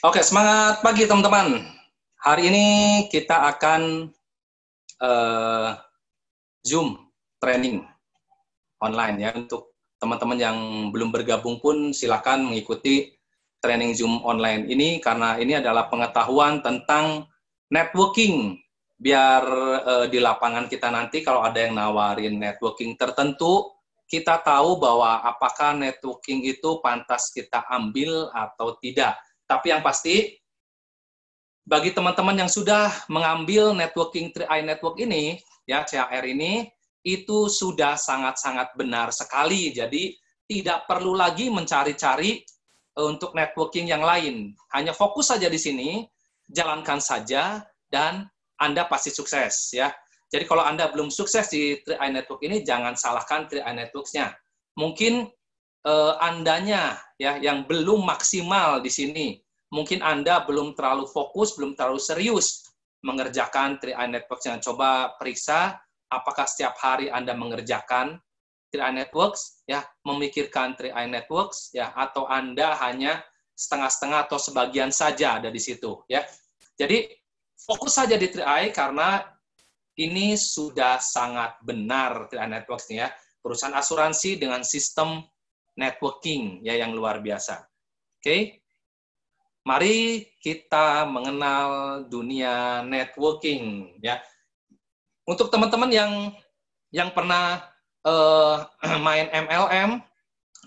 Oke, semangat pagi teman-teman. Hari ini kita akan eh, Zoom training online ya. Untuk teman-teman yang belum bergabung pun silakan mengikuti training Zoom online ini karena ini adalah pengetahuan tentang networking. Biar di lapangan kita nanti kalau ada yang nawarin networking tertentu, kita tahu bahwa apakah networking itu pantas kita ambil atau tidak. Tapi yang pasti bagi teman-teman yang sudah mengambil networking 3i Network ini, ya CHR ini, itu sudah sangat-sangat benar sekali. Jadi tidak perlu lagi mencari-cari untuk networking yang lain. Hanya fokus saja di sini, jalankan saja, dan Anda pasti sukses. Ya. Jadi kalau Anda belum sukses di 3i Network ini, jangan salahkan 3i Networks-nya. Mungkin Andanya ya yang belum maksimal di sini. Mungkin Anda belum terlalu fokus, belum terlalu serius mengerjakan 3i Networks-nya. Coba periksa apakah setiap hari Anda mengerjakan 3i Networks, ya, memikirkan 3i Networks, ya, atau Anda hanya setengah-setengah atau sebagian saja ada di situ, ya. Jadi fokus saja di 3i karena ini sudah sangat benar 3i Networks ya. Perusahaan asuransi dengan sistem networking ya yang luar biasa. Oke. Mari kita mengenal dunia networking ya. Untuk teman-teman yang pernah main MLM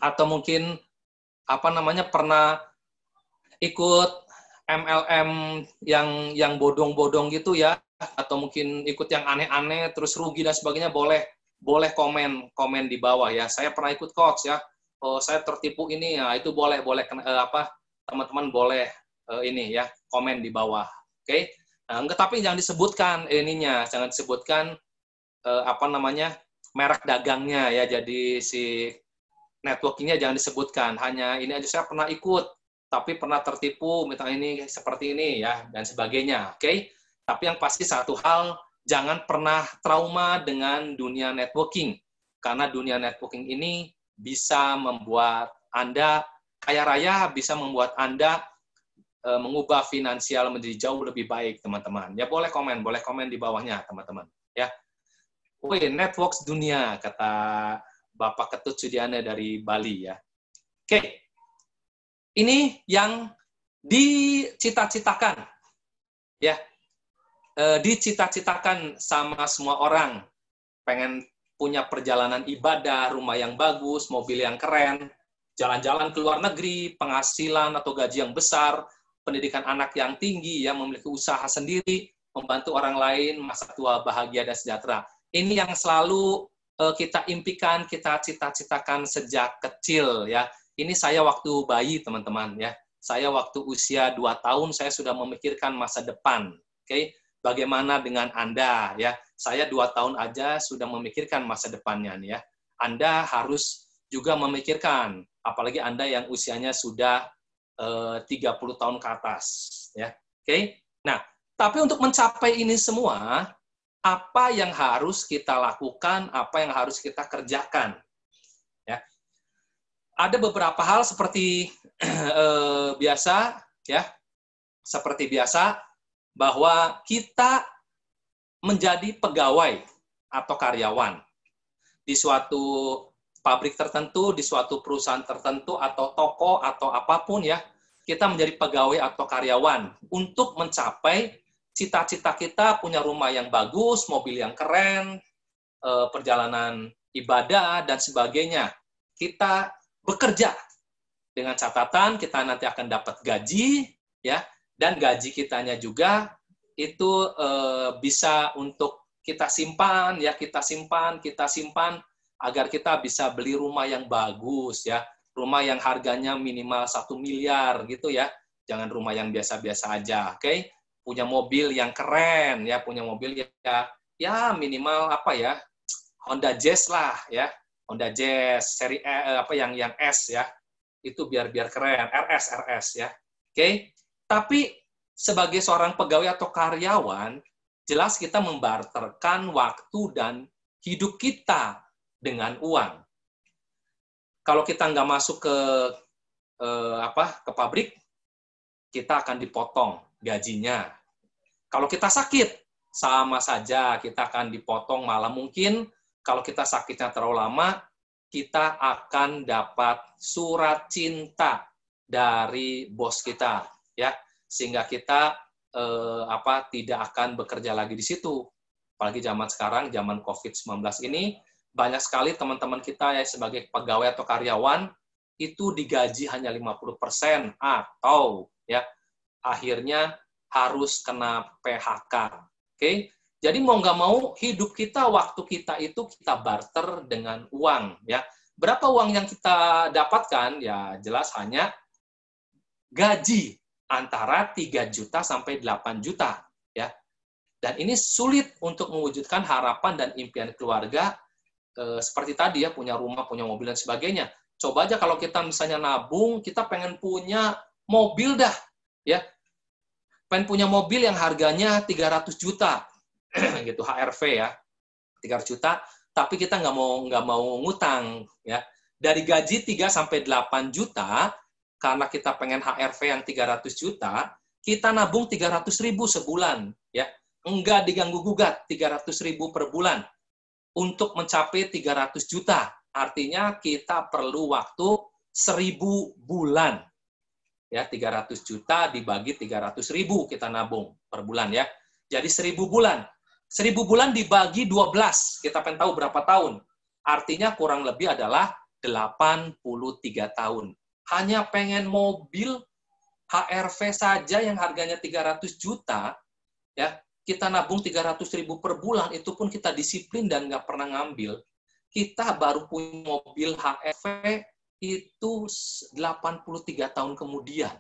atau mungkin pernah ikut MLM yang bodong-bodong gitu ya, atau mungkin ikut yang aneh-aneh terus rugi dan sebagainya, boleh komen di bawah ya. Saya pernah ikut coach ya. Oh, saya tertipu ini ya, itu boleh teman-teman boleh ini ya, komen di bawah. Oke. Nah, tapi jangan disebutkan jangan disebutkan merek dagangnya ya. Jadi si networkingnya jangan disebutkan. Hanya ini aja, saya pernah ikut tapi pernah tertipu, misalnya ini seperti ini ya dan sebagainya. Oke. Tapi yang pasti satu hal, jangan pernah trauma dengan dunia networking. Karena dunia networking ini bisa membuat Anda kaya raya, bisa membuat Anda mengubah finansial menjadi jauh lebih baik, teman-teman. Ya boleh komen di bawahnya, teman-teman. Ya. Wih, networks dunia, kata Bapak Ketut Sudiana dari Bali ya. Oke. Ini yang dicita-citakan. Ya. Dicita-citakan sama semua orang. Pengen punya perjalanan ibadah, rumah yang bagus, mobil yang keren, jalan-jalan ke luar negeri, penghasilan atau gaji yang besar, pendidikan anak yang tinggi, ya, memiliki usaha sendiri, membantu orang lain, masa tua bahagia dan sejahtera. Ini yang selalu kita impikan, kita cita-citakan sejak kecil, ya. Ini saya waktu bayi, teman-teman, ya. Saya waktu usia 2 tahun, saya sudah memikirkan masa depan. Oke, bagaimana dengan Anda, ya? Saya 2 tahun aja sudah memikirkan masa depannya, ya. Anda harus juga memikirkan, apalagi Anda yang usianya sudah 30 tahun ke atas, ya. Oke. Nah, tapi untuk mencapai ini semua, apa yang harus kita lakukan, apa yang harus kita kerjakan, ya. Ada beberapa hal seperti biasa, ya. Seperti biasa bahwa kita menjadi pegawai atau karyawan di suatu pabrik tertentu, di suatu perusahaan tertentu, atau toko, atau apapun ya, kita menjadi pegawai atau karyawan untuk mencapai cita-cita kita, punya rumah yang bagus, mobil yang keren, perjalanan ibadah, dan sebagainya. Kita bekerja dengan catatan kita nanti akan dapat gaji, ya, dan gaji kitanya juga itu bisa untuk kita simpan, ya, kita simpan agar kita bisa beli rumah yang bagus, ya, rumah yang harganya minimal 1 miliar gitu ya, jangan rumah yang biasa-biasa aja, oke? Punya mobil yang keren, ya, punya mobil ya minimal Honda Jazz lah, ya, Honda Jazz seri yang S ya, itu biar keren, RS ya, oke? Tapi sebagai seorang pegawai atau karyawan, jelas kita membarterkan waktu dan hidup kita dengan uang. Kalau kita nggak masuk ke pabrik, kita akan dipotong gajinya. Kalau kita sakit, sama saja kita akan dipotong, malah mungkin kalau kita sakitnya terlalu lama, kita akan dapat surat cinta dari bos kita, ya, sehingga kita tidak akan bekerja lagi di situ. Apalagi zaman sekarang, zaman COVID-19 ini, banyak sekali teman-teman kita ya sebagai pegawai atau karyawan itu digaji hanya 50% atau ya akhirnya harus kena PHK. Oke? Jadi mau nggak mau hidup kita, waktu kita itu kita barter dengan uang ya. Berapa uang yang kita dapatkan? Ya jelas hanya gaji antara 3 juta sampai 8 juta ya. Dan ini sulit untuk mewujudkan harapan dan impian keluarga seperti tadi ya, punya rumah, punya mobil dan sebagainya. Coba aja kalau kita misalnya nabung, kita pengen punya mobil dah ya. Pengen punya mobil yang harganya 300 juta gitu, HRV ya. 300 juta, tapi kita nggak mau ngutang ya. Dari gaji 3 sampai 8 juta, karena kita pengen HRV yang 300 juta, kita nabung 300.000 sebulan ya. Enggak diganggu-gugat, 300.000 per bulan untuk mencapai 300 juta. Artinya kita perlu waktu 1.000 bulan. Ya, 300 juta dibagi 300.000 kita nabung per bulan ya. Jadi 1.000 bulan. 1.000 bulan dibagi 12, kita pengen tahu berapa tahun. Artinya kurang lebih adalah 83 tahun. Hanya pengen mobil HRV saja yang harganya 300 juta, ya, kita nabung 300.000 per bulan, itu pun kita disiplin dan nggak pernah ngambil. Kita baru punya mobil HRV itu 83 tahun kemudian.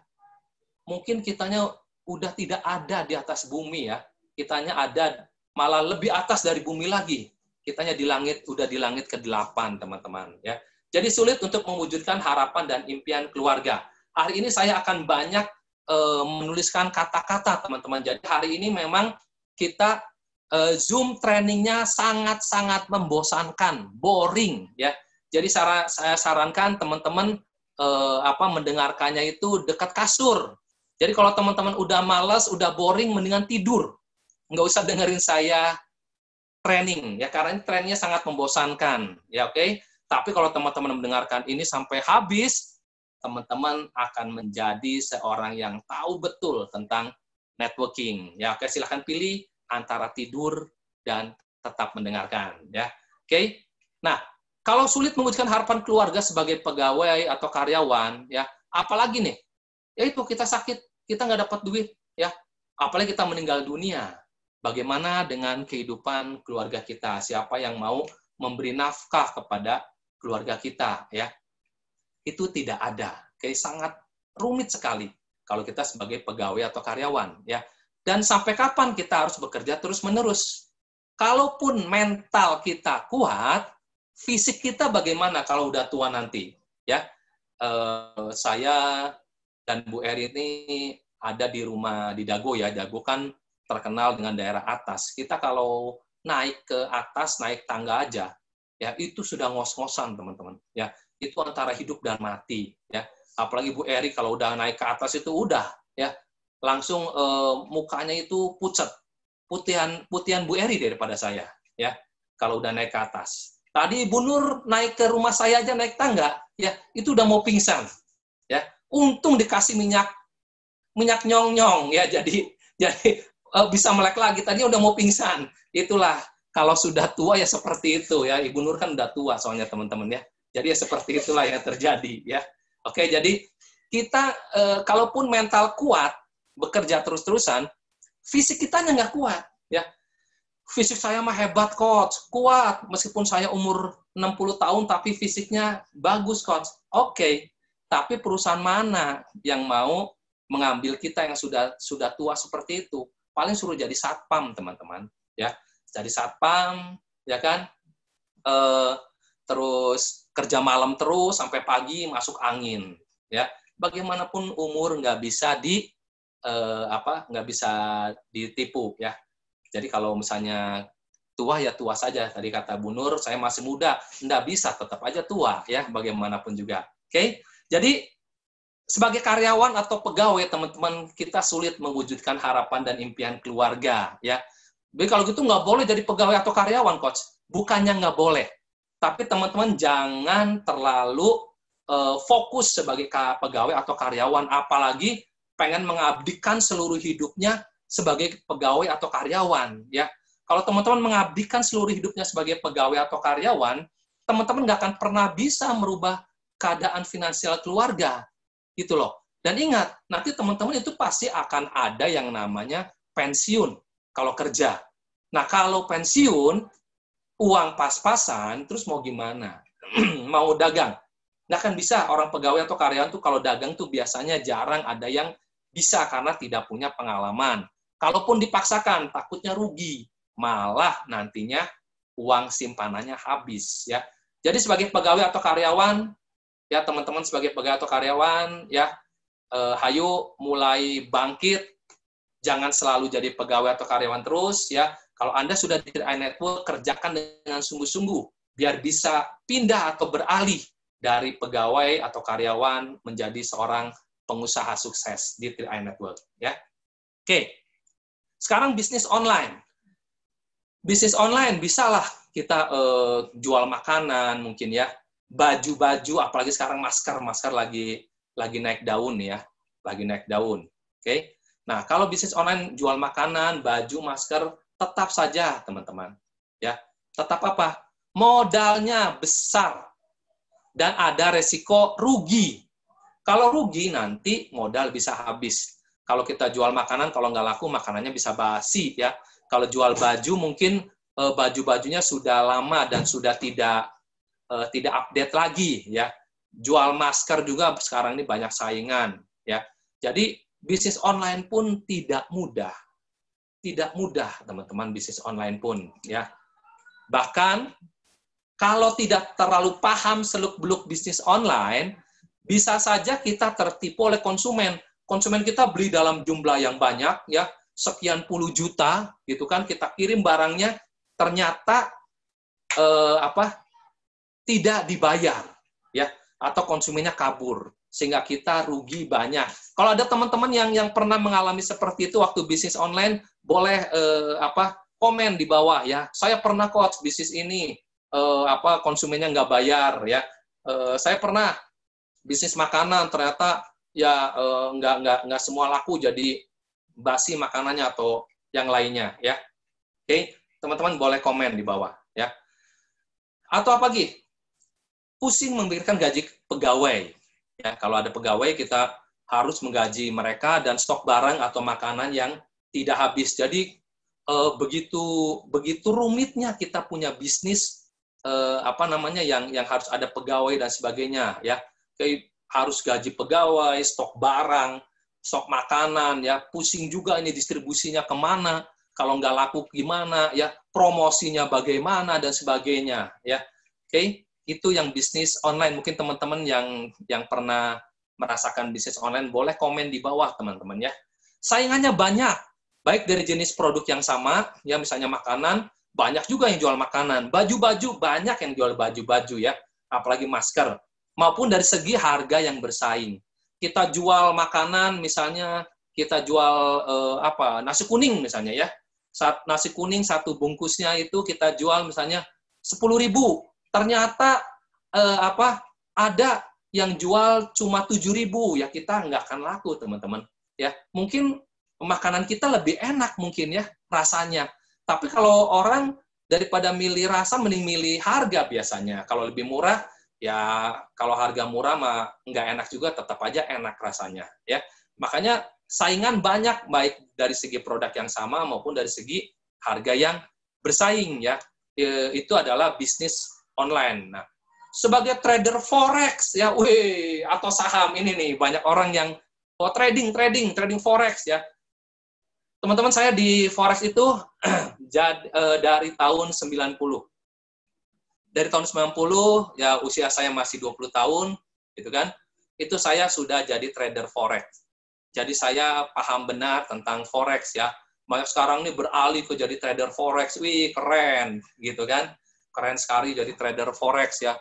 Mungkin kitanya udah tidak ada di atas bumi ya. Kitanya ada malah lebih atas dari bumi lagi. Kitanya di langit, udah di langit ke-8, teman-teman ya. Jadi sulit untuk mewujudkan harapan dan impian keluarga. Hari ini saya akan banyak menuliskan kata-kata, teman-teman. Jadi hari ini memang kita Zoom trainingnya sangat-sangat membosankan, boring ya. Jadi saya sarankan teman-teman mendengarkannya itu dekat kasur. Jadi kalau teman-teman udah malas, udah boring, mendingan tidur. Nggak usah dengerin saya training ya, karena ini trainingnya sangat membosankan ya, oke. Tapi kalau teman-teman mendengarkan ini sampai habis, teman-teman akan menjadi seorang yang tahu betul tentang networking ya. Oke, silahkan pilih antara tidur dan tetap mendengarkan ya. Oke. Nah, kalau sulit mewujudkan harapan keluarga sebagai pegawai atau karyawan ya, apalagi nih? Ya itu kita sakit, kita nggak dapat duit ya. Apalagi kita meninggal dunia. Bagaimana dengan kehidupan keluarga kita? Siapa yang mau memberi nafkah kepada keluarga kita ya? Itu tidak ada. Oke, sangat rumit sekali kalau kita sebagai pegawai atau karyawan ya. Dan sampai kapan kita harus bekerja terus-menerus? Kalaupun mental kita kuat, fisik kita bagaimana kalau udah tua nanti? Ya, saya dan Bu Eri ini ada di rumah di Dago ya. Dago kan terkenal dengan daerah atas. Kita kalau naik ke atas, naik tangga aja, ya itu sudah ngos-ngosan teman-teman. Ya, itu antara hidup dan mati. Ya, apalagi Bu Eri kalau udah naik ke atas itu udah ya langsung mukanya itu pucat. Putihan Bu Eri daripada saya. Ya, kalau udah naik ke atas. Tadi Ibu Nur naik ke rumah saya aja naik tangga, ya itu udah mau pingsan, ya. Untung dikasih minyak nyong-nyong, ya jadi bisa melek lagi. Tadi udah mau pingsan. Itulah kalau sudah tua ya seperti itu ya. Ibu Nur kan udah tua soalnya teman-teman ya. Jadi ya seperti itulah yang terjadi ya. Oke, jadi kita kalaupun mental kuat bekerja terus-terusan, fisik kita nggak kuat ya. Fisik saya mah hebat, coach. Kuat. Meskipun saya umur 60 tahun, tapi fisiknya bagus, coach. Oke. Tapi perusahaan mana yang mau mengambil kita yang sudah tua seperti itu? Paling suruh jadi satpam, teman-teman. Ya, jadi satpam, ya kan? Terus kerja malam terus, sampai pagi masuk angin. Ya, bagaimanapun umur nggak bisa nggak bisa ditipu, ya. Jadi kalau misalnya tua ya tua saja. Tadi kata Bu Nur, saya masih muda, nggak bisa, tetap aja tua ya, bagaimanapun juga. Oke, jadi sebagai karyawan atau pegawai, teman-teman, kita sulit mewujudkan harapan dan impian keluarga, ya. Jadi kalau gitu nggak boleh jadi pegawai atau karyawan, Coach. Bukannya nggak boleh, tapi teman-teman jangan terlalu fokus sebagai pegawai atau karyawan, apalagi pengen mengabdikan seluruh hidupnya sebagai pegawai atau karyawan, ya. Kalau teman-teman mengabdikan seluruh hidupnya sebagai pegawai atau karyawan, teman-teman nggak akan pernah bisa merubah keadaan finansial keluarga, gitu loh. Dan ingat, nanti teman-teman itu pasti akan ada yang namanya pensiun kalau kerja. Nah, kalau pensiun, uang pas-pasan, terus mau gimana? Mau dagang? Nggak akan bisa. Orang pegawai atau karyawan tuh kalau dagang tuh biasanya jarang ada yang bisa karena tidak punya pengalaman. Kalaupun dipaksakan, takutnya rugi. Malah nantinya uang simpanannya habis, ya. Jadi sebagai pegawai atau karyawan, ya teman-teman sebagai pegawai atau karyawan, ya, hayu mulai bangkit, jangan selalu jadi pegawai atau karyawan terus, ya. Kalau Anda sudah di 3i Network, kerjakan dengan sungguh-sungguh, biar bisa pindah atau beralih dari pegawai atau karyawan menjadi seorang pengusaha sukses di 3i Network. Ya. Oke, sekarang bisnis online. Bisnis online bisalah kita jual makanan mungkin ya, baju-baju, apalagi sekarang masker lagi naik daun ya, lagi naik daun. Oke. Nah, kalau bisnis online jual makanan, baju, masker, tetap saja teman-teman. Ya, tetap apa? Modalnya besar dan ada resiko rugi. Kalau rugi nanti modal bisa habis. Kalau kita jual makanan, kalau nggak laku makanannya bisa basi ya. Kalau jual baju mungkin baju-bajunya sudah lama dan sudah tidak update lagi ya. Jual masker juga sekarang ini banyak saingan ya. Jadi bisnis online pun tidak mudah. Tidak mudah teman-teman, bisnis online pun ya. Bahkan kalau tidak terlalu paham seluk-beluk bisnis online, bisa saja kita tertipu oleh konsumen. Konsumen kita beli dalam jumlah yang banyak ya, sekian puluh juta gitu kan, kita kirim barangnya ternyata tidak dibayar ya, atau konsumennya kabur sehingga kita rugi banyak. Kalau ada teman-teman yang pernah mengalami seperti itu waktu bisnis online, boleh komen di bawah ya. Saya pernah coach bisnis ini konsumennya nggak bayar ya. Saya pernah bisnis makanan ternyata ya nggak semua laku, jadi basi makanannya atau yang lainnya ya. Oke, teman-teman boleh komen di bawah ya. Atau apa lagi? Pusing memikirkan gaji pegawai. Ya, kalau ada pegawai kita harus menggaji mereka dan stok barang atau makanan yang tidak habis. Jadi begitu rumitnya kita punya bisnis yang harus ada pegawai dan sebagainya ya. Kayak harus gaji pegawai, stok barang, stok makanan ya, pusing juga ini distribusinya kemana, kalau nggak laku gimana ya, promosinya bagaimana dan sebagainya ya. Oke. Itu yang bisnis online. Mungkin teman-teman yang pernah merasakan bisnis online boleh komen di bawah teman-teman ya. Saingannya banyak, baik dari jenis produk yang sama, ya misalnya makanan, banyak juga yang jual makanan. Baju-baju, banyak yang jual baju-baju ya, apalagi masker. Maupun dari segi harga yang bersaing. Kita jual makanan, misalnya kita jual nasi kuning misalnya ya. Nasi kuning satu bungkusnya itu kita jual misalnya 10.000. Ternyata ada yang jual cuma 7.000, ya kita nggak akan laku teman-teman ya. Mungkin makanan kita lebih enak mungkin ya rasanya, tapi kalau orang daripada milih rasa mending milih harga biasanya. Kalau lebih murah ya, kalau harga murah mah nggak enak juga, tetap aja enak rasanya ya. Makanya saingan banyak, baik dari segi produk yang sama maupun dari segi harga yang bersaing ya. Itu adalah bisnis online. Nah, sebagai trader forex ya, atau saham ini nih banyak orang yang trading forex ya. Teman-teman, saya di forex itu dari tahun 90. Dari tahun 90 ya, usia saya masih 20 tahun gitu kan. Itu saya sudah jadi trader forex. Jadi saya paham benar tentang forex ya. Banyak sekarang nih beralih ke jadi trader forex. Wih, keren gitu kan. Keren sekali jadi trader forex ya,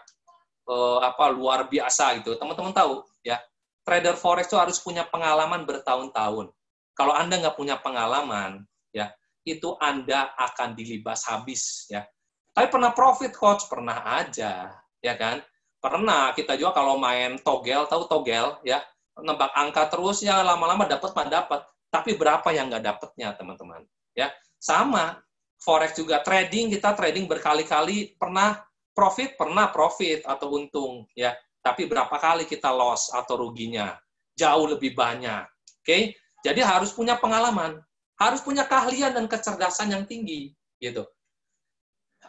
luar biasa gitu. Teman-teman tahu ya, trader forex itu harus punya pengalaman bertahun-tahun. Kalau Anda nggak punya pengalaman, ya itu Anda akan dilibas habis, ya. Tapi pernah profit, coach? Pernah aja, ya kan? Pernah. Kita juga kalau main togel, tahu togel, ya, nebak angka terus, ya lama-lama dapat mah dapat. Tapi berapa yang nggak dapatnya, teman-teman? Ya, sama. Forex juga trading, kita trading berkali-kali, pernah profit atau untung, ya. Tapi berapa kali kita loss atau ruginya? Jauh lebih banyak. Oke? Jadi harus punya pengalaman, harus punya keahlian dan kecerdasan yang tinggi, gitu.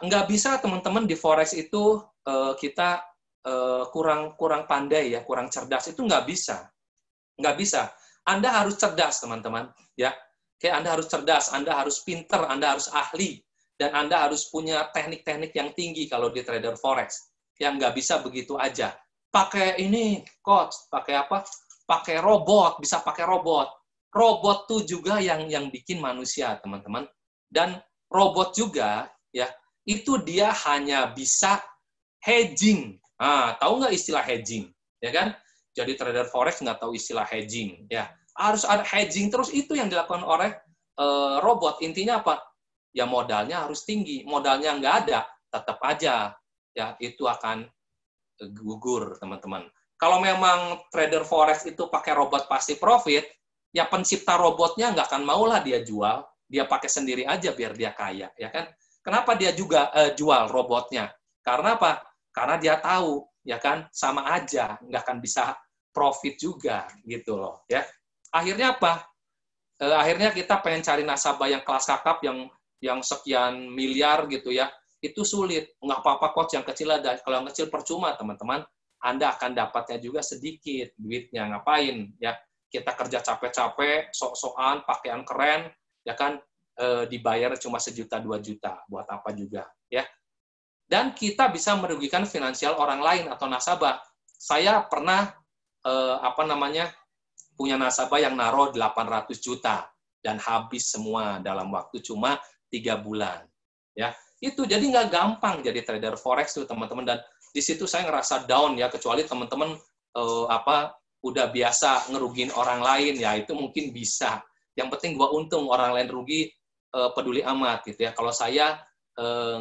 Nggak bisa teman-teman di forex itu kita kurang pandai ya, kurang cerdas, itu nggak bisa. Nggak bisa. Anda harus cerdas, teman-teman, ya. Kayak Anda harus cerdas, Anda harus pinter, Anda harus ahli, dan Anda harus punya teknik-teknik yang tinggi kalau di trader forex. Yang nggak bisa begitu aja. Pakai ini, coach, pakai apa? Pakai robot, bisa pakai robot. Robot tuh juga yang bikin manusia, teman-teman. Dan robot juga, ya, itu dia hanya bisa hedging. Nah, tahu nggak istilah hedging? Ya kan? Jadi trader forex nggak tahu istilah hedging. Ya, harus ada hedging terus, itu yang dilakukan oleh robot. Intinya apa? Ya modalnya harus tinggi. Modalnya nggak ada, tetap aja ya itu akan gugur, teman-teman. Kalau memang trader forex itu pakai robot pasti profit, ya pencipta robotnya nggak akan maulah dia jual, dia pakai sendiri aja biar dia kaya, ya kan? Kenapa dia juga jual robotnya? Karena apa? Karena dia tahu, ya kan, sama aja, nggak akan bisa profit juga, gitu loh, ya. Akhirnya apa? Akhirnya kita pengen cari nasabah yang kelas kakap, yang sekian miliar gitu ya, itu sulit. Nggak apa-apa coach, yang kecil ada. Kalau yang kecil percuma, teman-teman. Anda akan dapatnya juga sedikit duitnya. Ngapain? Ya, kita kerja capek-capek, sok-sokan, pakaian keren, ya kan, dibayar cuma 1 juta, 2 juta. Buat apa juga, ya. Dan kita bisa merugikan finansial orang lain atau nasabah. Saya pernah, punya nasabah yang naruh 800 juta dan habis semua dalam waktu cuma 3 bulan. Ya, itu jadi nggak gampang jadi trader forex tuh, teman-teman. Dan di situ saya ngerasa down ya, kecuali teman-teman udah biasa ngerugin orang lain, ya itu mungkin bisa. Yang penting gua untung, orang lain rugi peduli amat gitu ya. Kalau saya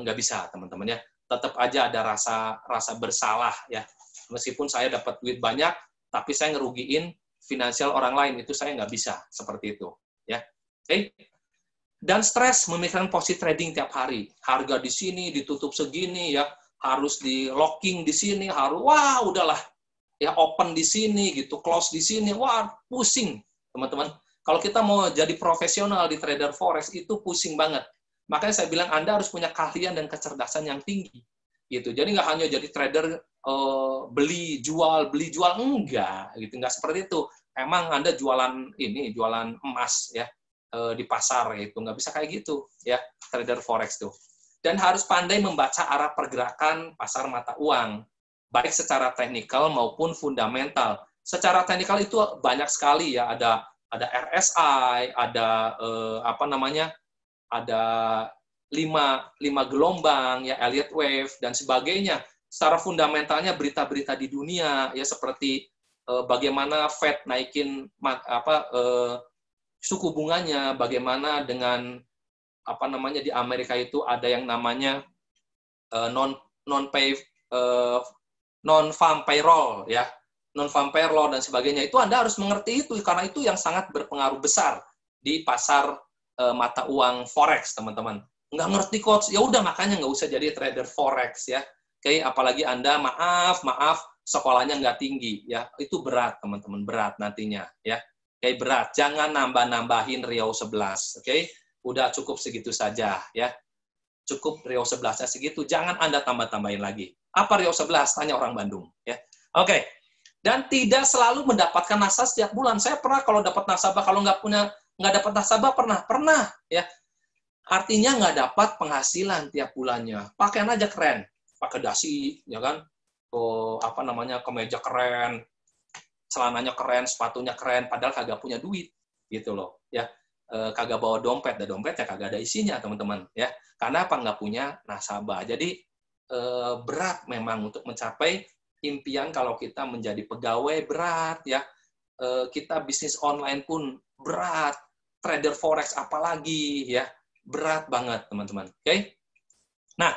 nggak bisa, teman-teman ya. Tetap aja ada rasa bersalah ya. Meskipun saya dapat duit banyak, tapi saya ngerugiin finansial orang lain, itu saya nggak bisa seperti itu ya. Oke. Dan stres memikirkan posisi trading tiap hari. Harga di sini ditutup segini ya, harus di locking di sini, harus wah udahlah ya, open di sini gitu, close di sini, wah pusing teman-teman. Kalau kita mau jadi profesional di trader forex itu pusing banget. Makanya saya bilang Anda harus punya keahlian dan kecerdasan yang tinggi gitu. Jadi nggak hanya jadi trader beli jual enggak gitu, enggak seperti itu. Emang Anda jualan emas ya di pasar, itu nggak bisa kayak gitu ya trader forex tuh. Dan harus pandai membaca arah pergerakan pasar mata uang, baik secara teknikal maupun fundamental. Secara teknikal itu banyak sekali ya, ada RSI, ada ada 5 gelombang ya, Elliott wave dan sebagainya. Secara fundamentalnya berita-berita di dunia ya, seperti bagaimana Fed naikin suku bunganya, bagaimana dengan di Amerika itu ada yang namanya non-farm payroll ya, non-farm payroll dan sebagainya. Itu Anda harus mengerti itu, karena itu yang sangat berpengaruh besar di pasar mata uang forex, teman-teman. Nggak ngerti coach, ya udah makanya nggak usah jadi trader forex ya. Oke, apalagi Anda maaf sekolahnya nggak tinggi ya, itu berat teman-teman, berat nantinya ya. Oke, berat, jangan nambah-nambahin Riau 11, oke? Udah cukup segitu saja ya. Cukup Riau 11-nya segitu, jangan Anda tambah-tambahin lagi. Apa Riau 11? Tanya orang Bandung ya. Oke. Dan tidak selalu mendapatkan nasabah setiap bulan. Saya pernah kalau dapat nasabah, kalau nggak dapat nasabah pernah ya. Artinya nggak dapat penghasilan tiap bulannya. Pakaian aja keren, pakai dasi, ya kan? Kemeja keren, celananya keren, sepatunya keren, padahal kagak punya duit, gitu loh, ya. Kagak bawa dompet, ya kagak ada isinya, teman-teman, ya. Karena apa? Nggak punya nasabah. Jadi berat memang untuk mencapai impian kalau kita menjadi pegawai, berat, ya. kita bisnis online pun berat, trader forex apalagi ya, berat banget teman-teman. Oke? Nah,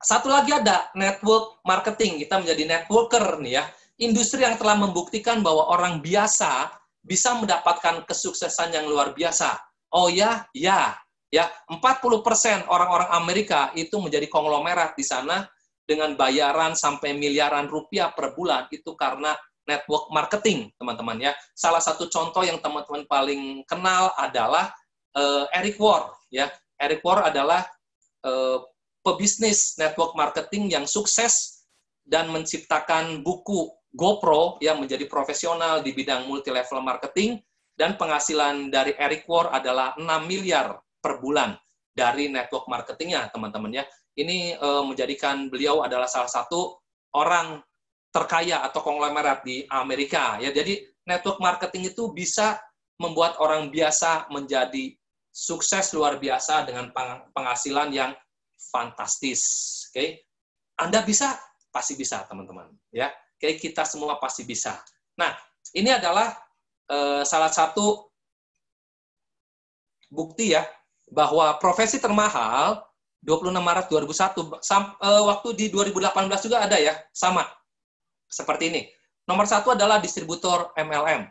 satu lagi ada network marketing. Kita menjadi networker nih ya. Industri yang telah membuktikan bahwa orang biasa bisa mendapatkan kesuksesan yang luar biasa. Oh ya, ya. Ya, 40% orang-orang Amerika itu menjadi konglomerat di sana dengan bayaran sampai miliaran rupiah per bulan itu karena network marketing, teman-teman ya. Salah satu contoh yang teman-teman paling kenal adalah Eric Worre ya. Eric Worre adalah pebisnis network marketing yang sukses dan menciptakan buku GoPro yang menjadi profesional di bidang multi-level marketing, dan penghasilan dari Eric Worre adalah 6 miliar per bulan dari network marketingnya, teman-teman ya. Ini menjadikan beliau adalah salah satu orang terkaya atau konglomerat di Amerika ya. Jadi network marketing itu bisa membuat orang biasa menjadi sukses luar biasa dengan penghasilan yang fantastis. Oke, Anda bisa, pasti bisa, teman-teman. Ya, oke, kita semua pasti bisa. Nah, ini adalah salah satu bukti ya bahwa profesi termahal 26 Maret 2001 waktu di 2018 juga ada ya, sama seperti ini. Nomor 1 adalah distributor MLM.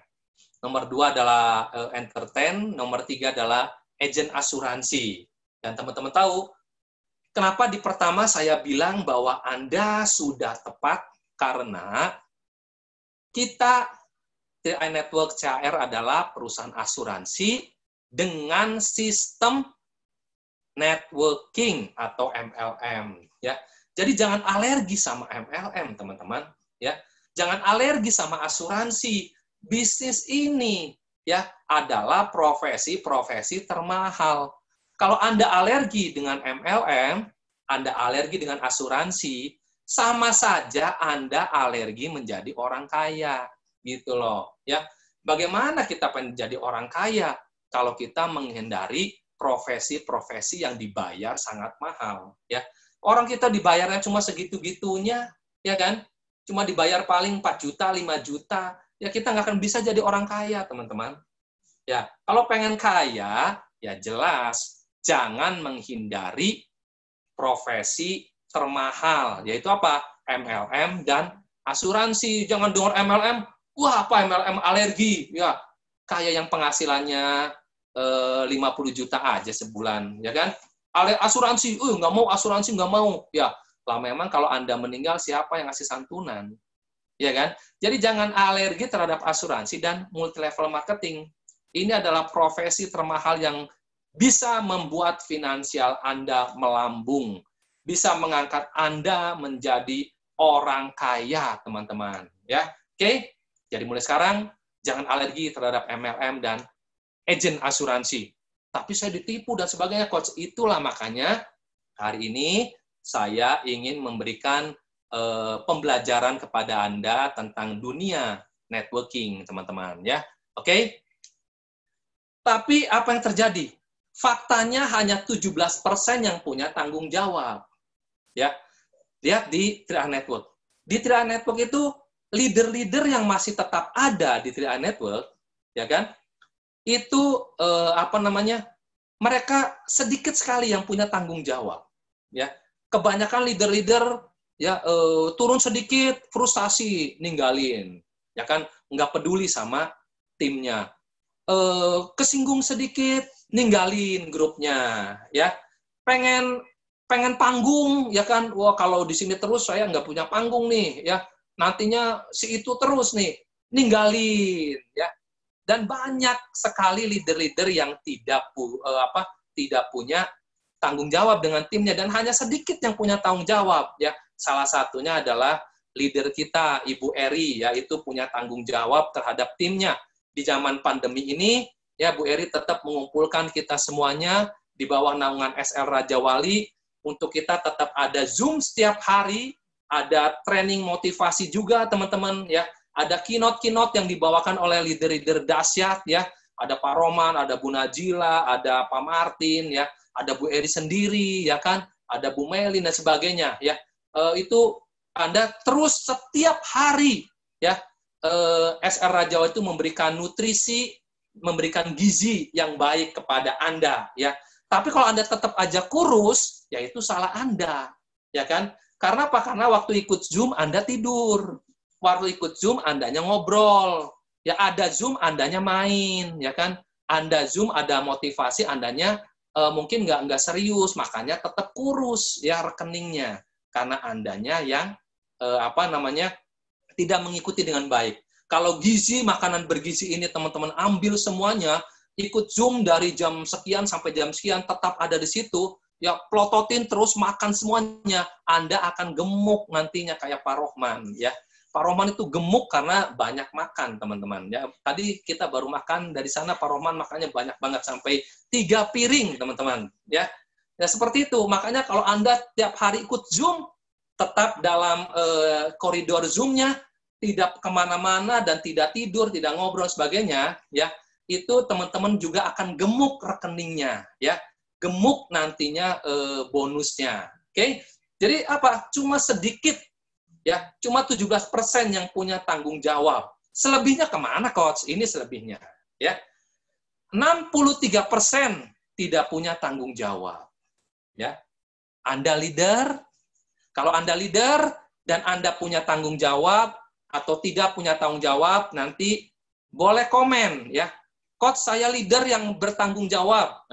Nomor 2 adalah entertain. Nomor 3 adalah agen asuransi. Dan teman-teman tahu kenapa di pertama saya bilang bahwa Anda sudah tepat, karena kita, TI Network CHR adalah perusahaan asuransi dengan sistem networking atau MLM. Ya. Jadi jangan alergi sama MLM, teman-teman. Ya. Jangan alergi sama asuransi. Bisnis ini ya adalah profesi-profesi termahal. Kalau Anda alergi dengan MLM, Anda alergi dengan asuransi, sama saja Anda alergi menjadi orang kaya, gitu loh. Ya, bagaimana kita menjadi orang kaya kalau kita menghindari profesi-profesi yang dibayar sangat mahal? Ya, orang kita dibayarnya cuma segitu-gitunya, ya kan? Cuma dibayar paling 4 juta, 5 juta, ya kita nggak akan bisa jadi orang kaya, teman-teman. Ya, kalau pengen kaya, ya jelas jangan menghindari profesi termahal, yaitu apa? MLM dan asuransi. Jangan dengar MLM, wah apa MLM alergi, ya kayak yang penghasilannya 50 juta aja sebulan, ya kan? Asuransi, nggak mau asuransi, nggak mau, ya lah memang kalau Anda meninggal siapa yang ngasih santunan, ya kan? Jadi jangan alergi terhadap asuransi dan multi level marketing. Ini adalah profesi termahal yang bisa membuat finansial Anda melambung, bisa mengangkat Anda menjadi orang kaya, teman-teman. Ya, oke? Jadi mulai sekarang, jangan alergi terhadap MLM dan agen asuransi. Tapi saya ditipu dan sebagainya, Coach. Itulah makanya hari ini saya ingin memberikan pembelajaran kepada Anda tentang dunia networking, teman-teman. Ya, oke? Tapi apa yang terjadi? Faktanya hanya 17% yang punya tanggung jawab. Ya, lihat di Tri Network. Di Tri Network itu leader-leader yang masih tetap ada di Tri Network, ya kan? Itu mereka sedikit sekali yang punya tanggung jawab. Ya, kebanyakan leader-leader ya turun sedikit, frustasi, ninggalin, ya kan? Nggak peduli sama timnya. Kesinggung sedikit, ninggalin grupnya, ya. Pengen panggung, ya kan? Wah, kalau di sini terus saya nggak punya panggung nih, ya. Nantinya si itu terus nih, ninggalin, ya. Dan banyak sekali leader-leader yang tidak punya tanggung jawab dengan timnya, dan hanya sedikit yang punya tanggung jawab, ya. Salah satunya adalah leader kita, Ibu Eri, yaitu punya tanggung jawab terhadap timnya. Di zaman pandemi ini, ya Bu Eri tetap mengumpulkan kita semuanya di bawah naungan SL Raja Wali untuk kita tetap ada Zoom setiap hari, ada training motivasi juga teman-teman, ya, ada keynote yang dibawakan oleh leader-leader dahsyat, ya, ada Pak Roman, ada Bu Najila, ada Pak Martin, ya, ada Bu Eri sendiri, ya kan, ada Bu Melin dan sebagainya, ya. Itu Anda terus setiap hari, ya, SR Rajawa itu memberikan nutrisi, memberikan gizi yang baik kepada Anda, ya. Tapi kalau Anda tetap aja kurus, ya itu salah Anda, ya kan? Karena apa? Karena waktu ikut Zoom Anda tidur, waktu ikut Zoom Andanya ngobrol, ya ada Zoom Andanya main, ya kan? Anda Zoom ada motivasi Andanya mungkin nggak serius, makanya tetap kurus ya rekeningnya, karena Andanya yang tidak mengikuti dengan baik. Kalau gizi, makanan bergizi ini teman-teman ambil semuanya, ikut Zoom dari jam sekian sampai jam sekian, tetap ada di situ, ya plototin terus makan semuanya, Anda akan gemuk nantinya kayak Pak Rohman, ya. Pak Rohman itu gemuk karena banyak makan, teman-teman. Ya, tadi kita baru makan dari sana, Pak Rohman makannya banyak banget sampai 3 piring, teman-teman. Ya, ya seperti itu. Makanya kalau Anda tiap hari ikut Zoom, tetap dalam koridor Zoom-nya, tidak kemana-mana dan tidak tidur, tidak ngobrol sebagainya, ya itu teman-teman juga akan gemuk rekeningnya, ya gemuk nantinya bonusnya. Oke, jadi apa? Cuma sedikit, ya cuma 17% yang punya tanggung jawab. Selebihnya kemana, coach? Ini selebihnya, ya 63% tidak punya tanggung jawab. Ya, Anda leader. Kalau Anda leader dan Anda punya tanggung jawab atau tidak punya tanggung jawab, nanti boleh komen, ya. Coach, saya leader yang bertanggung jawab.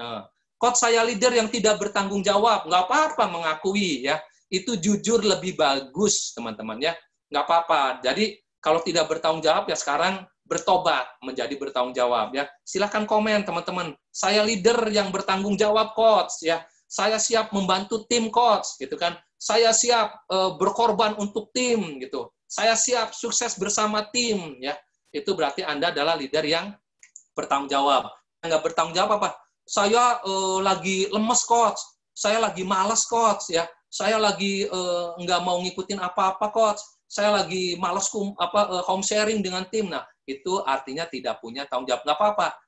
Coach, saya leader yang tidak bertanggung jawab. Nggak apa-apa mengakui, ya. Itu jujur lebih bagus, teman-teman, ya. Nggak apa-apa. Jadi, kalau tidak bertanggung jawab, ya sekarang bertobat menjadi bertanggung jawab, ya. Silakan komen, teman-teman. Saya leader yang bertanggung jawab, coach, ya. Saya siap membantu tim, coach, gitu kan. Saya siap berkorban untuk tim, gitu. Saya siap sukses bersama tim, ya. Itu berarti Anda adalah leader yang bertanggung jawab. Nggak bertanggung jawab apa? Saya lagi lemes, coach. Saya lagi malas, coach, ya. Saya lagi nggak mau ngikutin apa-apa, coach. Saya lagi malas home sharing dengan tim. Nah, itu artinya tidak punya tanggung jawab. Nggak apa-apa.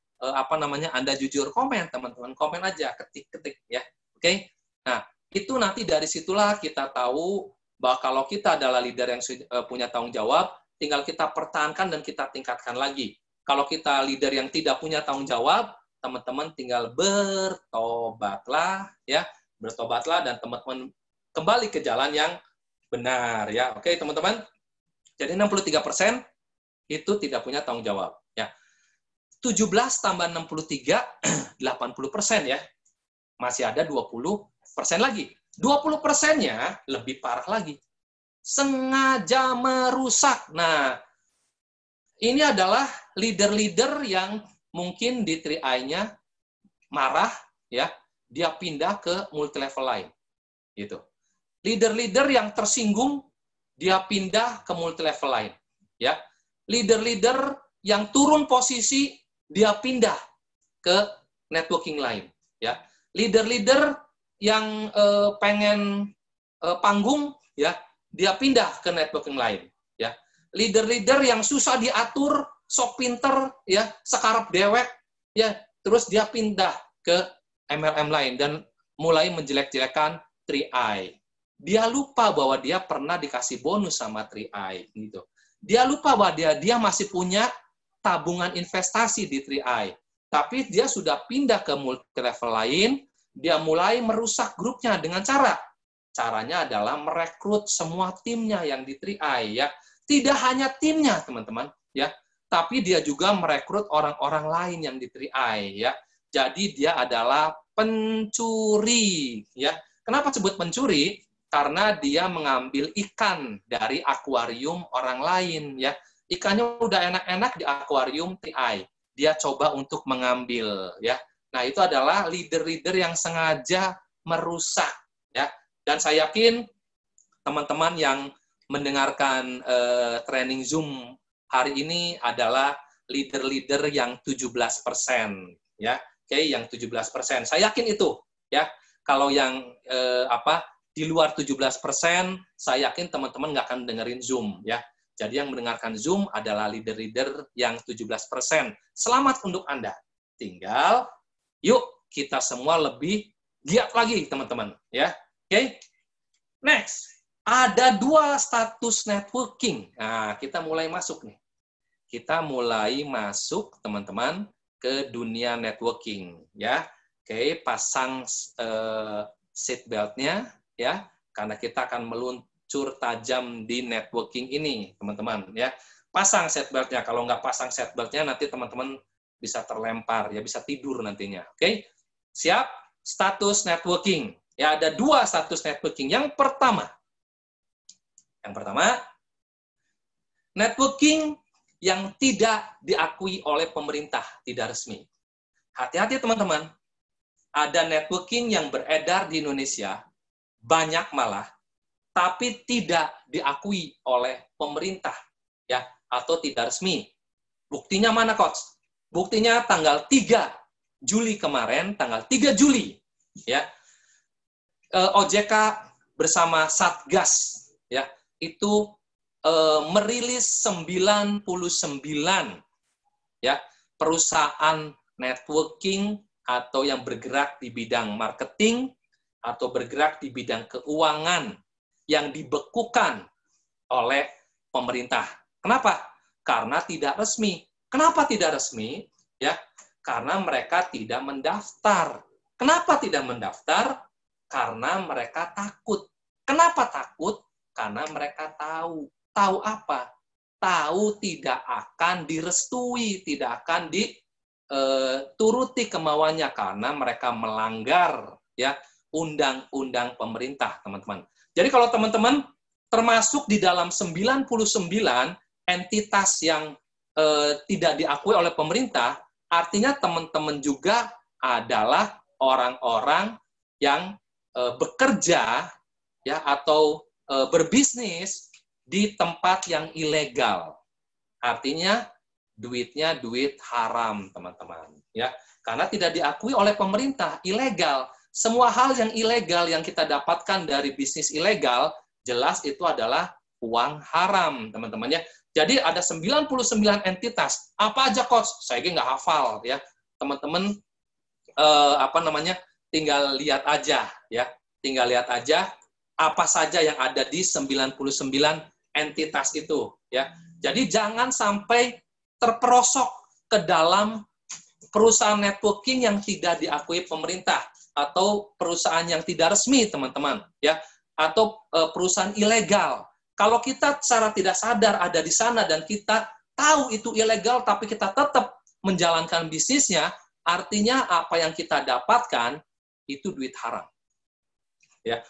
Anda jujur komen, teman-teman. Komen aja, ketik-ketik, ya. Oke? Nah, itu nanti dari situlah kita tahu bahwa kalau kita adalah leader yang punya tanggung jawab, tinggal kita pertahankan dan kita tingkatkan lagi. Kalau kita leader yang tidak punya tanggung jawab, teman-teman tinggal bertobatlah, ya, bertobatlah dan teman-teman kembali ke jalan yang benar, ya. Oke, teman-teman. Jadi 63% itu tidak punya tanggung jawab, ya. 17 tambah 63, 80%, ya. Masih ada 20% lagi. 20%-nya lebih parah lagi. Sengaja merusak. Nah, ini adalah leader-leader yang mungkin di 3i-nya marah, ya, dia pindah ke multi level lain. Gitu. Leader-leader yang tersinggung, dia pindah ke multi level lain. Ya. Leader-leader yang turun posisi, dia pindah ke networking lain. Ya. Leader-leader yang pengen panggung, ya, dia pindah ke networking lain. Ya. Leader-leader yang susah diatur, sok pinter, ya, sekarap dewek, ya, terus dia pindah ke MLM lain dan mulai menjelek-jelekan 3i. Dia lupa bahwa dia pernah dikasih bonus sama 3i, gitu. Dia lupa bahwa dia masih punya tabungan investasi di 3i, tapi dia sudah pindah ke multi level lain. Dia mulai merusak grupnya dengan caranya adalah merekrut semua timnya yang di 3i, ya. Tidak hanya timnya, teman-teman, ya, tapi dia juga merekrut orang-orang lain yang di 3i, ya. Jadi dia adalah pencuri, ya. Kenapa sebut pencuri? Karena dia mengambil ikan dari akuarium orang lain, ya. Ikannya udah enak-enak di akuarium 3i. Dia coba untuk mengambil, ya. Nah, itu adalah leader-leader yang sengaja merusak, ya. Dan saya yakin teman-teman yang mendengarkan training Zoom hari ini adalah leader-leader yang 17%, ya. Oke, yang 17%. Saya yakin itu, ya. Kalau yang di luar 17%, saya yakin teman-teman nggak akan dengerin Zoom, ya. Jadi yang mendengarkan Zoom adalah leader-leader yang 17%. Selamat untuk Anda. Tinggal yuk kita semua lebih giat lagi, teman-teman, ya. Oke. Next, ada 2 status networking. Nah, kita mulai masuk nih. kita mulai masuk teman-teman ke dunia networking ya. Oke, pasang seat belt-nya ya, karena kita akan meluncur tajam di networking ini, teman-teman ya. Pasang seat belt-nya. Kalau nggak pasang seat belt-nya, nanti teman-teman bisa terlempar ya, bisa tidur nantinya. Oke, siap? Status networking. Ya, ada 2 status networking. Yang pertama, networking yang tidak diakui oleh pemerintah, tidak resmi. Hati-hati teman-teman. Ada networking yang beredar di Indonesia, banyak malah, tapi tidak diakui oleh pemerintah, ya, atau tidak resmi. Buktinya mana, Coach? Buktinya tanggal 3 Juli kemarin, tanggal 3 Juli, ya, OJK bersama Satgas, ya, itu merilis 99 ya, perusahaan networking atau yang bergerak di bidang marketing atau bergerak di bidang keuangan yang dibekukan oleh pemerintah. Kenapa? Karena tidak resmi. Kenapa tidak resmi? Ya, karena mereka tidak mendaftar. Kenapa tidak mendaftar? Karena mereka takut. Kenapa takut? Karena mereka tahu. Tahu apa? Tahu tidak akan direstui, tidak akan dituruti kemauannya karena mereka melanggar ya undang-undang pemerintah, teman-teman. Jadi kalau teman-teman termasuk di dalam 99 entitas yang tidak diakui oleh pemerintah, artinya teman-teman juga adalah orang-orang yang bekerja ya atau berbisnis di tempat yang ilegal. Artinya duitnya duit haram, teman-teman. Ya, karena tidak diakui oleh pemerintah, ilegal. Semua hal yang ilegal yang kita dapatkan dari bisnis ilegal, jelas itu adalah uang haram, teman-teman ya. Jadi ada 99 entitas. Apa aja, Coach? Saya nggak hafal ya. Teman-teman tinggal lihat aja ya. Tinggal lihat aja apa saja yang ada di 99 entitas itu ya. Jadi jangan sampai terperosok ke dalam perusahaan networking yang tidak diakui pemerintah atau perusahaan yang tidak resmi, teman-teman, ya, atau perusahaan ilegal. Kalau kita secara tidak sadar ada di sana dan kita tahu itu ilegal tapi kita tetap menjalankan bisnisnya, artinya apa yang kita dapatkan itu duit haram. Ya.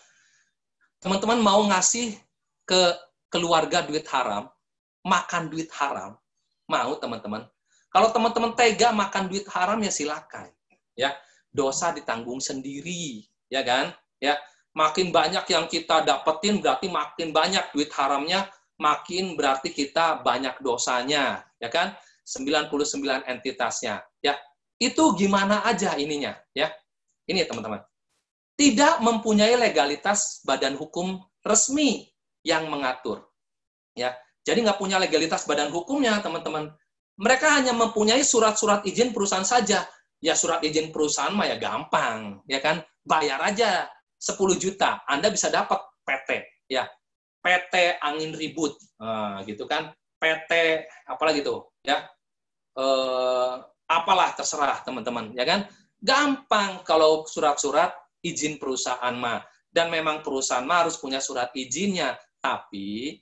Teman-teman mau ngasih ke keluarga duit haram, makan duit haram, mau teman-teman? Kalau teman-teman tega makan duit haram ya silakan. Ya, dosa ditanggung sendiri, ya kan? Ya, makin banyak yang kita dapetin berarti makin banyak duit haramnya, makin berarti kita banyak dosanya, ya kan? 99 entitasnya, ya. Itu gimana aja ininya, ya. Ini teman-teman. Tidak mempunyai legalitas badan hukum resmi yang mengatur. Ya, jadi nggak punya legalitas badan hukumnya, teman-teman. Mereka hanya mempunyai surat-surat izin perusahaan saja. Ya, surat izin perusahaan mah ya gampang, ya kan? Bayar aja 10 juta, Anda bisa dapat PT, ya. PT angin ribut, nah, gitu kan? PT apalagi tuh, ya. Apalah terserah, teman-teman, ya kan? Gampang kalau surat-surat izin perusahaan mah. Dan memang perusahaan mah harus punya surat izinnya, tapi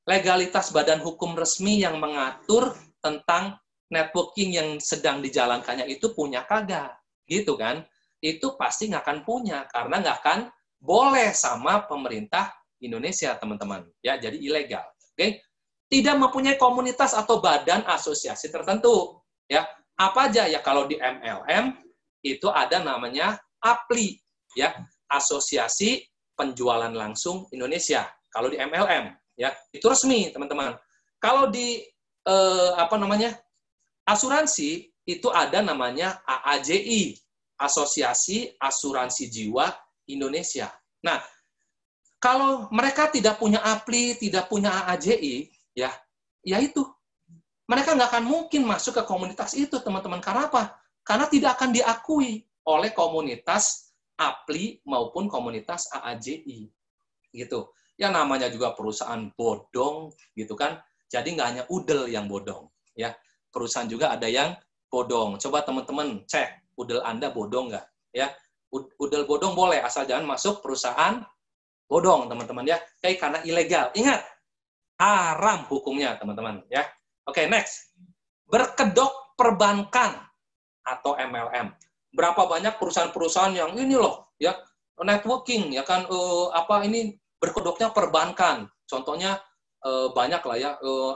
legalitas badan hukum resmi yang mengatur tentang networking yang sedang dijalankannya itu punya kagak, gitu kan? Itu pasti nggak akan punya, karena nggak akan boleh sama pemerintah Indonesia, teman-teman. Ya, jadi ilegal. Oke? Tidak mempunyai komunitas atau badan asosiasi tertentu. Ya, apa aja ya kalau di MLM itu ada namanya APLI, ya, Asosiasi Penjualan Langsung Indonesia. Kalau di MLM. Ya, itu resmi, teman-teman. Kalau di asuransi itu ada namanya AAJI, Asosiasi Asuransi Jiwa Indonesia. Nah, kalau mereka tidak punya APLI, tidak punya AAJI, ya itu mereka nggak akan mungkin masuk ke komunitas itu, teman-teman. Karena apa? Karena tidak akan diakui oleh komunitas APLI maupun komunitas AAJI, gitu. Ya namanya juga perusahaan bodong, gitu kan. Jadi nggak hanya udel yang bodong, ya. Perusahaan juga ada yang bodong. Coba teman-teman cek, udel Anda bodong nggak? Ya, udel bodong boleh, asal jangan masuk perusahaan bodong, teman-teman ya. Oke, karena ilegal. Ingat, haram hukumnya, teman-teman ya. Oke, next. Berkedok perbankan atau MLM. Berapa banyak perusahaan-perusahaan yang ini loh, ya, networking, ya kan, ini berkedoknya perbankan. Contohnya banyak lah ya,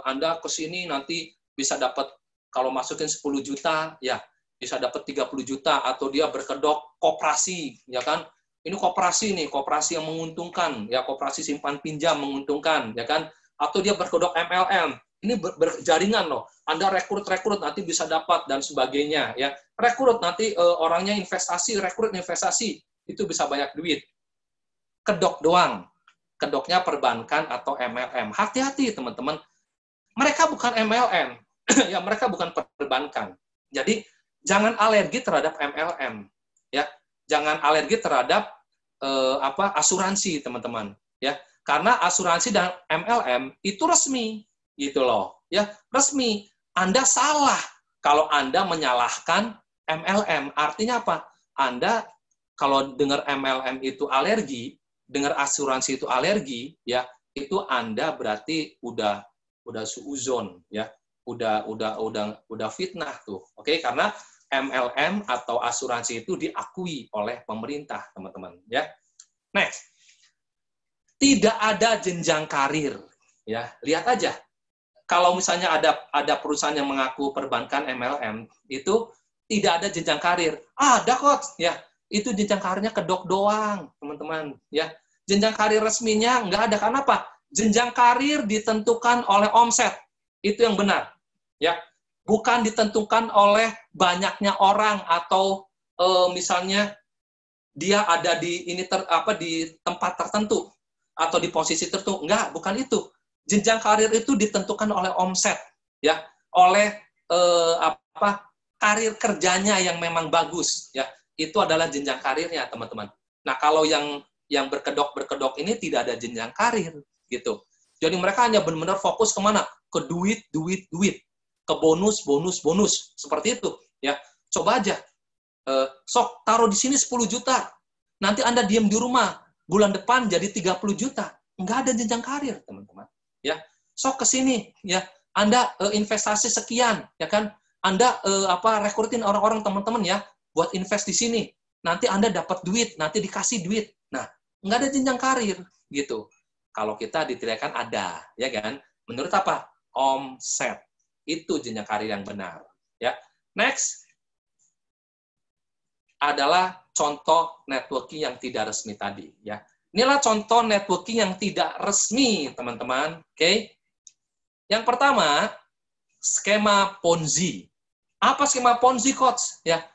Anda ke sini nanti bisa dapat, kalau masukin 10 juta, ya bisa dapat 30 juta, atau dia berkedok koperasi, ya kan, ini koperasi nih, koperasi yang menguntungkan, ya koperasi simpan pinjam menguntungkan, ya kan, atau dia berkedok MLM, ini berjaringan loh, Anda rekrut nanti bisa dapat, dan sebagainya, ya, rekrut nanti orangnya investasi, rekrut investasi, itu bisa banyak duit. Kedok doang. Kedoknya perbankan atau MLM. Hati-hati teman-teman. Mereka bukan MLM. Ya, mereka bukan perbankan. Jadi jangan alergi terhadap MLM. Ya, jangan alergi terhadap asuransi, teman-teman. Ya, karena asuransi dan MLM itu resmi, gitu loh. Ya, resmi. Anda salah kalau Anda menyalahkan MLM. Artinya apa? Anda kalau dengar MLM itu alergi, dengar asuransi itu alergi, ya, itu Anda berarti udah suuzon, ya. Udah fitnah tuh. Oke, karena MLM atau asuransi itu diakui oleh pemerintah, teman-teman, ya. Next. Tidak ada jenjang karir, ya. Lihat aja. Kalau misalnya ada perusahaan yang mengaku perbankan MLM, itu tidak ada jenjang karir. Ada kok, ya. Itu jenjang karirnya kedok doang, teman-teman. Ya, jenjang karir resminya nggak ada. Kenapa? Jenjang karir ditentukan oleh omset. Itu yang benar. Ya, bukan ditentukan oleh banyaknya orang atau misalnya dia ada di di tempat tertentu atau di posisi tertentu. Enggak, bukan itu. Jenjang karir itu ditentukan oleh omset, ya, oleh karir kerjanya yang memang bagus, ya. Itu adalah jenjang karirnya, teman-teman. Nah, kalau yang berkedok ini tidak ada jenjang karir, gitu. Jadi mereka hanya benar-benar fokus kemana? Ke duit, ke bonus, seperti itu. Ya, coba aja, sok taruh di sini 10 juta, nanti Anda diam di rumah, bulan depan jadi 30 juta, nggak ada jenjang karir, teman-teman. Ya, sok ke sini, ya, Anda investasi sekian, ya kan? Anda rekrutin orang-orang teman-teman ya, buat invest di sini. Nanti Anda dapat duit, nanti dikasih duit. Nah, nggak ada jenjang karir, gitu. Kalau kita diteriakan ada, ya kan? Menurut apa? Omset. Itu jenjang karir yang benar. Ya. Next adalah contoh networking yang tidak resmi tadi. Ya. Inilah contoh networking yang tidak resmi, teman-teman. Oke? Yang pertama, skema Ponzi. Apa skema Ponzi, Coach? Ya.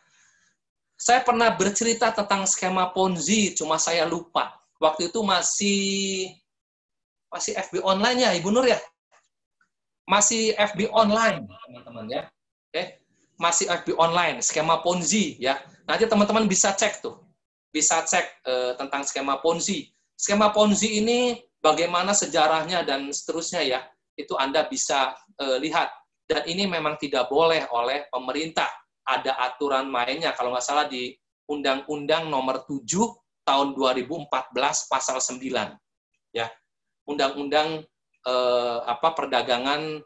Saya pernah bercerita tentang skema Ponzi, cuma saya lupa. Waktu itu masih FB online ya, Ibu Nur ya? Masih FB online, teman-teman ya. Oke, masih FB online, skema Ponzi ya. Nanti teman-teman bisa cek tuh. Bisa cek tentang skema Ponzi. Skema Ponzi ini bagaimana sejarahnya dan seterusnya ya. Itu Anda bisa lihat. Dan ini memang tidak boleh oleh pemerintah. Ada aturan mainnya, kalau nggak salah di Undang-Undang Nomor 7 tahun 2014 pasal 9. Ya. Undang-Undang Perdagangan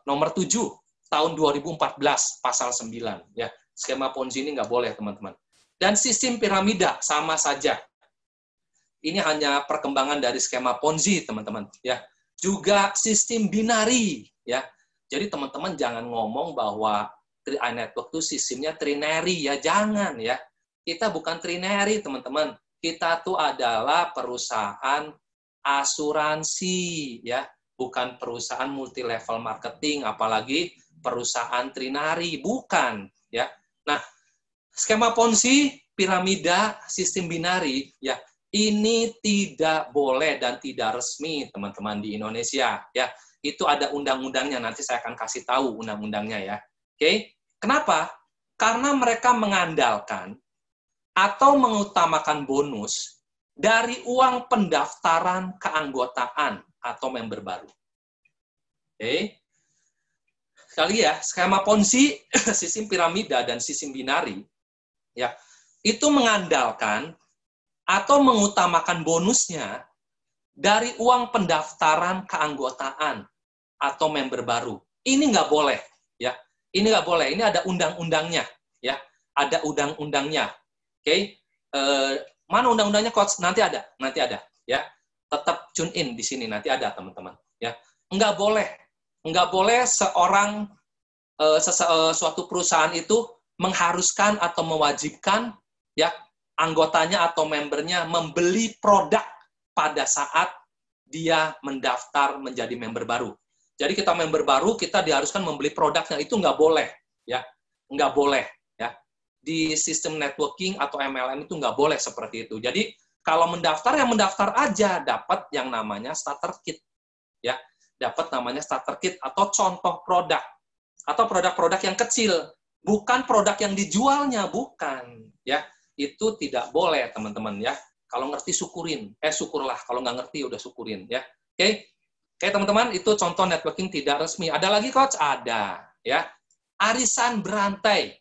Nomor 7 tahun 2014 pasal 9. Ya. Skema Ponzi ini nggak boleh, teman-teman. Dan sistem piramida sama saja. Ini hanya perkembangan dari skema Ponzi, teman-teman. Ya. Juga sistem binari, ya. Jadi teman-teman jangan ngomong bahwa network itu sistemnya trinary, ya, jangan ya. Kita bukan trinary, teman-teman. Kita tuh adalah perusahaan asuransi, ya, bukan perusahaan multi level marketing, apalagi perusahaan trinary, bukan, ya. Nah, skema Ponzi, piramida, sistem binari, ya, ini tidak boleh dan tidak resmi, teman-teman, di Indonesia, ya. Itu ada undang-undangnya, nanti saya akan kasih tahu undang-undangnya ya. Oke, kenapa? Karena mereka mengandalkan atau mengutamakan bonus dari uang pendaftaran keanggotaan atau member baru. Oke. Sekali ya, skema Ponzi, sistem piramida dan sistem binari, ya, itu mengandalkan atau mengutamakan bonusnya dari uang pendaftaran keanggotaan atau member baru. Ini nggak boleh, ya. Ini nggak boleh. Ini ada undang-undangnya, ya. Ada undang-undangnya. Oke. Mana undang-undangnya, Coach? Nanti ada, ya. Tetap tune in di sini, nanti ada, teman-teman. Ya, nggak boleh seorang suatu perusahaan itu mengharuskan atau mewajibkan, ya, anggotanya atau membernya membeli produk pada saat dia mendaftar menjadi member baru. Jadi kita member baru, kita diharuskan membeli produknya, itu nggak boleh, ya, nggak boleh, ya. Di sistem networking atau MLM itu nggak boleh seperti itu. Jadi kalau mendaftar, yang mendaftar aja dapat yang namanya starter kit, ya, dapat namanya starter kit atau contoh produk atau produk-produk yang kecil, bukan produk yang dijualnya, bukan, ya. Itu tidak boleh, teman-teman, ya. Kalau ngerti syukurin, syukurlah. Kalau nggak ngerti udah syukurin, ya. Oke, teman-teman, itu contoh networking tidak resmi. Ada lagi, Coach? Ada, ya. Arisan berantai.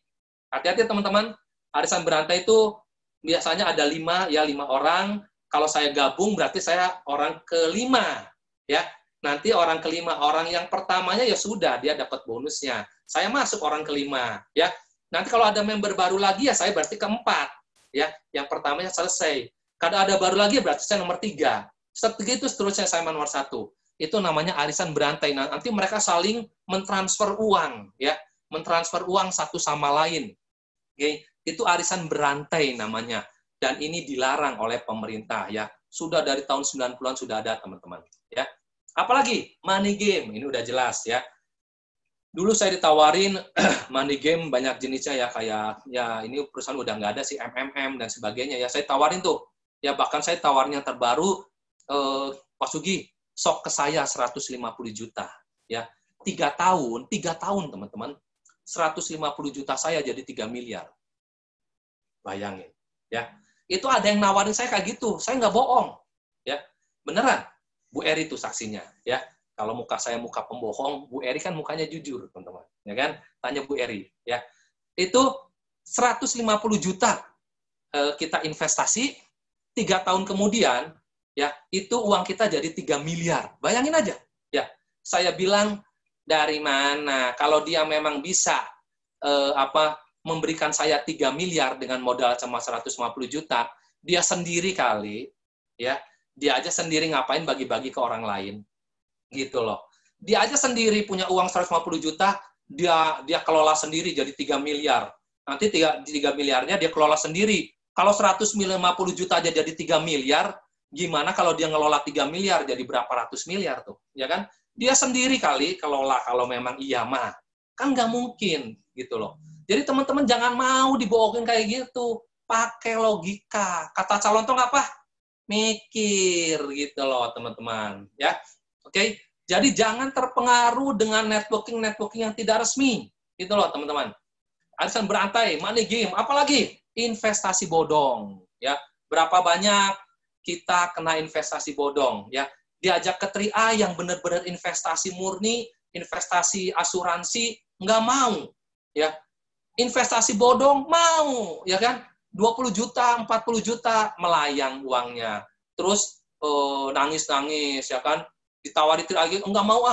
Hati-hati, teman-teman. Arisan berantai itu biasanya ada 5 orang. Kalau saya gabung berarti saya orang kelima, ya. Nanti orang kelima, orang yang pertamanya ya sudah, dia dapat bonusnya. Saya masuk orang kelima, ya. Nanti kalau ada member baru lagi ya saya berarti keempat, ya. Yang pertamanya selesai. Kalau ada baru lagi berarti saya nomor 3. Segitu seterusnya saya nomor 1. Itu namanya arisan berantai. Nah, nanti mereka saling mentransfer uang, ya, mentransfer uang satu sama lain. Oke, itu arisan berantai namanya. Dan ini dilarang oleh pemerintah, ya. Sudah dari tahun 90-an sudah ada, teman-teman, ya. Apalagi money game, ini udah jelas, ya. Dulu saya ditawarin money game banyak jenisnya, ya, kayak ya ini perusahaan udah nggak ada sih, MMM dan sebagainya, ya. Saya tawarin tuh, ya, bahkan saya tawarin yang terbaru, Pak Sugi, sok ke saya 150 juta, ya. 3 tahun, teman-teman. 150 juta saya jadi 3 miliar. Bayangin, ya. Itu ada yang nawarin saya kayak gitu. Saya nggak bohong, ya. Beneran. Bu Eri itu saksinya, ya. Kalau muka saya muka pembohong, Bu Eri kan mukanya jujur, teman-teman. Ya kan? Tanya Bu Eri, ya. Itu 150 juta kita investasi, 3 tahun kemudian, ya, itu uang kita jadi 3 miliar. Bayangin aja, ya. Saya bilang, dari mana? Kalau dia memang bisa memberikan saya 3 miliar dengan modal cuma 150 juta, dia sendiri kali, ya. Dia aja sendiri ngapain bagi-bagi ke orang lain. Gitu loh. Dia aja sendiri punya uang 150 juta, dia kelola sendiri jadi 3 miliar. Nanti 3 miliarnya dia kelola sendiri. Kalau 150 juta aja jadi 3 miliar, gimana kalau dia ngelola 3 miliar jadi berapa ratus miliar tuh, ya kan? Dia sendiri kali kelola kalau memang iya mah. Kan nggak mungkin, gitu loh. Jadi teman-teman jangan mau dibohongin kayak gitu. Pakai logika. Kata calon tuh apa? Mikir, gitu loh, teman-teman. Ya, oke? Jadi jangan terpengaruh dengan networking yang tidak resmi. Gitu loh, teman-teman. Arisan berantai, money game, apalagi investasi bodong, ya. Berapa banyak kita kena investasi bodong, ya. Diajak ke 3A yang benar-benar investasi murni, investasi asuransi, nggak mau, ya. Investasi bodong mau, ya kan? 20 juta, 40 juta melayang uangnya. Terus nangis-nangis, ya kan? Ditawari lagi, nggak mau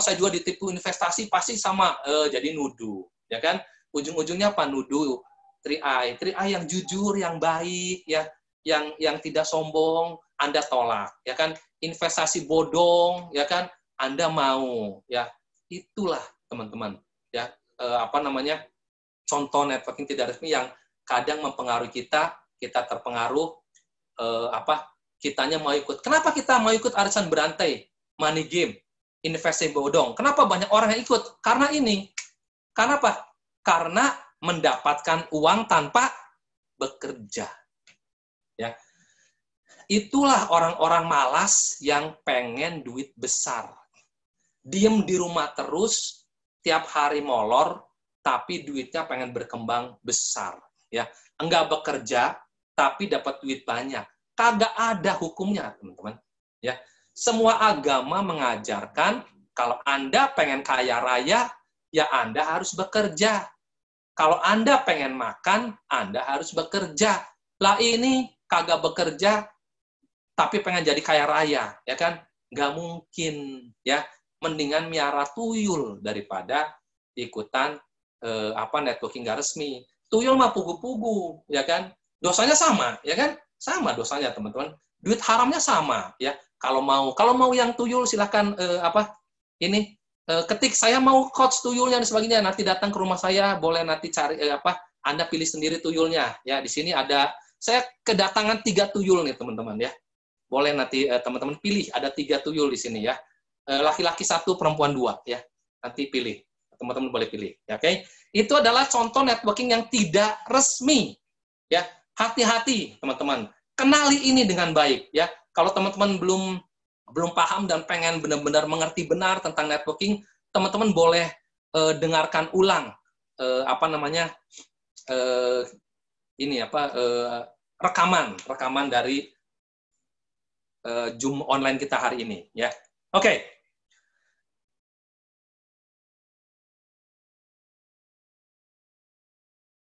saya juga ditipu investasi, pasti sama, jadi nuduh, ya kan? Ujung-ujungnya apa? Nuduh. 3I yang jujur, yang baik, ya, yang tidak sombong, Anda tolak, ya kan? Investasi bodong, ya kan? Anda mau, ya. Itulah, teman-teman, ya, contoh networking tidak resmi yang kadang mempengaruhi kita terpengaruh, kitanya mau ikut. Kenapa kita mau ikut arisan berantai, money game, investasi bodong? Kenapa banyak orang yang ikut? Karena ini. Karena apa? Karena mendapatkan uang tanpa bekerja. Ya. Itulah orang-orang malas yang pengen duit besar. Diem di rumah terus, tiap hari molor, tapi duitnya pengen berkembang besar. Ya. Enggak bekerja, tapi dapat duit banyak. Kagak ada hukumnya, teman-teman. Ya. Semua agama mengajarkan Kalau Anda pengen kaya raya, ya Anda harus bekerja. Kalau Anda pengen makan, Anda harus bekerja. Lah ini kagak bekerja, tapi pengen jadi kaya raya, ya kan? Nggak mungkin, ya. Mendingan miara tuyul daripada ikutan networking nggak resmi. Tuyul mah pugu-pugu, ya kan? Dosanya sama, ya kan? Sama dosanya, teman-teman. Duit haramnya sama, ya. Kalau mau yang tuyul silahkan ketik saya mau coach tuyulnya dan sebagainya, nanti datang ke rumah saya, boleh nanti cari Anda pilih sendiri tuyulnya, ya. Di sini ada saya kedatangan 3 tuyul nih, teman-teman, ya. Boleh nanti teman-teman pilih, ada 3 tuyul di sini, ya. Laki-laki 1, perempuan 2, ya. Nanti pilih, teman-teman boleh pilih, ya, oke. Itu adalah contoh networking yang tidak resmi, ya. Hati-hati, teman-teman. Kenali ini dengan baik, ya. Kalau teman-teman belum paham dan pengen benar-benar mengerti benar tentang networking, teman-teman boleh dengarkan ulang rekaman dari Zoom online kita hari ini, ya. Oke.